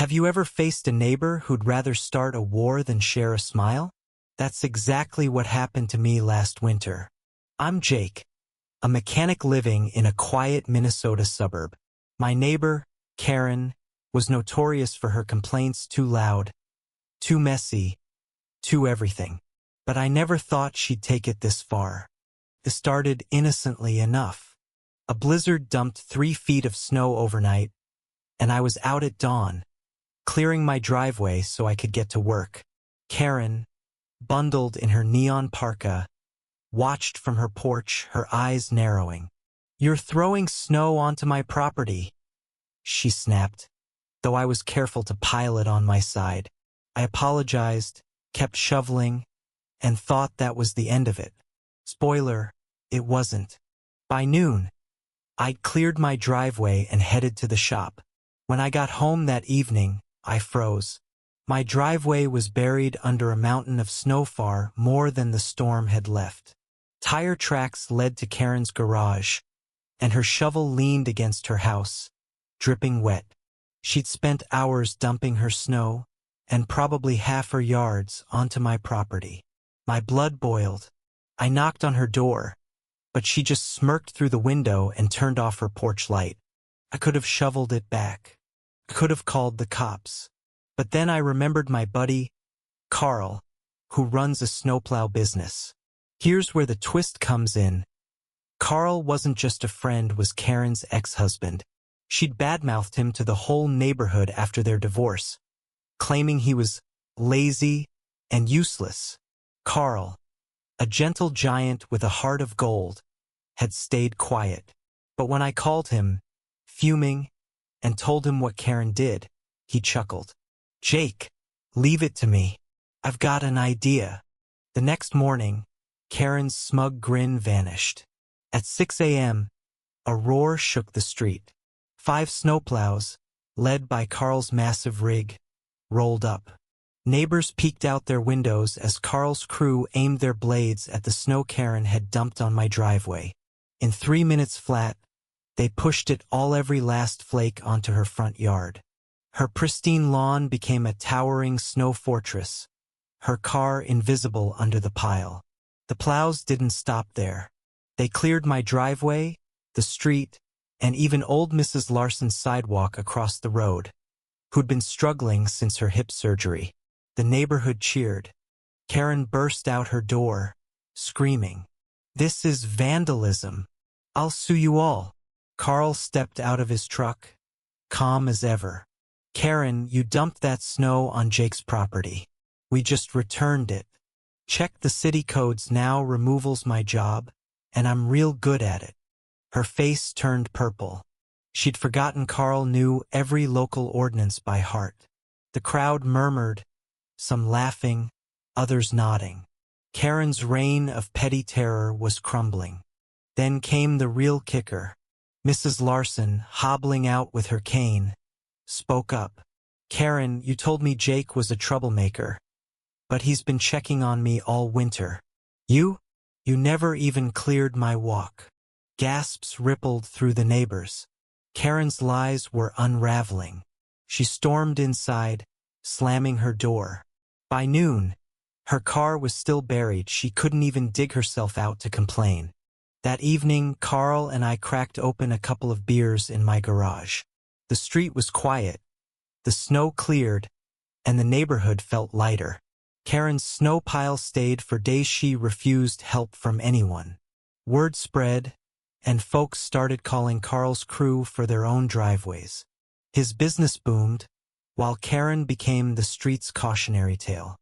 Have you ever faced a neighbor who'd rather start a war than share a smile? That's exactly what happened to me last winter. I'm Jake, a mechanic living in a quiet Minnesota suburb. My neighbor, Karen, was notorious for her complaints too loud, too messy, too everything. But I never thought she'd take it this far. It started innocently enough. A blizzard dumped 3 feet of snow overnight, and I was out at dawn, clearing my driveway so I could get to work. Karen, bundled in her neon parka, watched from her porch, her eyes narrowing. "You're throwing snow onto my property," she snapped, though I was careful to pile it on my side. I apologized, kept shoveling, and thought that was the end of it. Spoiler, it wasn't. By noon, I'd cleared my driveway and headed to the shop. When I got home that evening, I froze. My driveway was buried under a mountain of snow far more than the storm had left. Tire tracks led to Karen's garage, and her shovel leaned against her house, dripping wet. She'd spent hours dumping her snow, and probably half her yards, onto my property. My blood boiled. I knocked on her door, but she just smirked through the window and turned off her porch light. I could have shoveled it back. I could have called the cops. But then I remembered my buddy, Carl, who runs a snowplow business. Here's where the twist comes in. Carl wasn't just a friend, was Karen's ex-husband. She'd badmouthed him to the whole neighborhood after their divorce, claiming he was lazy and useless. Carl, a gentle giant with a heart of gold, had stayed quiet. But when I called him, fuming, and told him what Karen did, he chuckled. "Jake, leave it to me. I've got an idea." The next morning, Karen's smug grin vanished. At 6 a.m., a roar shook the street. 5 snowplows, led by Carl's massive rig, rolled up. Neighbors peeked out their windows as Carl's crew aimed their blades at the snow Karen had dumped on my driveway. In 3 minutes flat, they pushed it all, every last flake, onto her front yard. Her pristine lawn became a towering snow fortress, her car invisible under the pile. The plows didn't stop there. They cleared my driveway, the street, and even old Mrs. Larson's sidewalk across the road, who'd been struggling since her hip surgery. The neighborhood cheered. Karen burst out her door, screaming, "This is vandalism. I'll sue you all." Carl stepped out of his truck, calm as ever. "Karen, you dumped that snow on Jake's property. We just returned it. Check the city codes now. Removal's my job, and I'm real good at it." Her face turned purple. She'd forgotten Carl knew every local ordinance by heart. The crowd murmured, some laughing, others nodding. Karen's reign of petty terror was crumbling. Then came the real kicker. Mrs. Larson, hobbling out with her cane, spoke up. "Karen, you told me Jake was a troublemaker, but he's been checking on me all winter. You never even cleared my walk." Gasps rippled through the neighbors. Karen's lies were unraveling. She stormed inside, slamming her door. By noon, her car was still buried. She couldn't even dig herself out to complain. That evening, Carl and I cracked open a couple of beers in my garage. The street was quiet, the snow cleared, and the neighborhood felt lighter. Karen's snow pile stayed for days. She refused help from anyone. Word spread, and folks started calling Carl's crew for their own driveways. His business boomed, while Karen became the street's cautionary tale.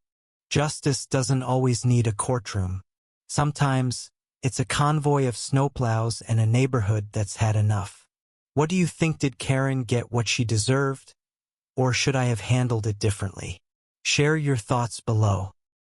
Justice doesn't always need a courtroom. Sometimes, it's a convoy of snowplows and a neighborhood that's had enough. What do you think? Did Karen get what she deserved? Or should I have handled it differently? Share your thoughts below.